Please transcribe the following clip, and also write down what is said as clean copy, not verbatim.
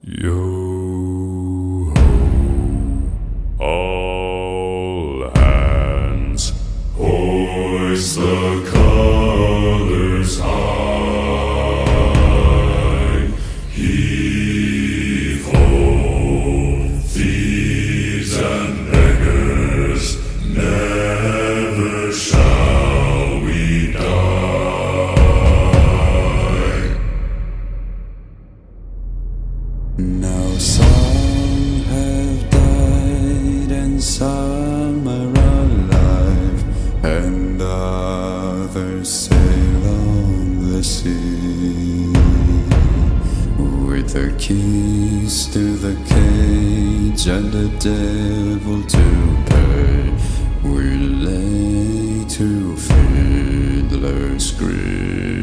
Yo ho, all hands, hoist the colors high. Heave ho, thieves and beggars, never shall we die. Now some have died and some are alive, and others sail on the sea. With the keys to the cage and the devil to pay, we lay to fiddler's grave.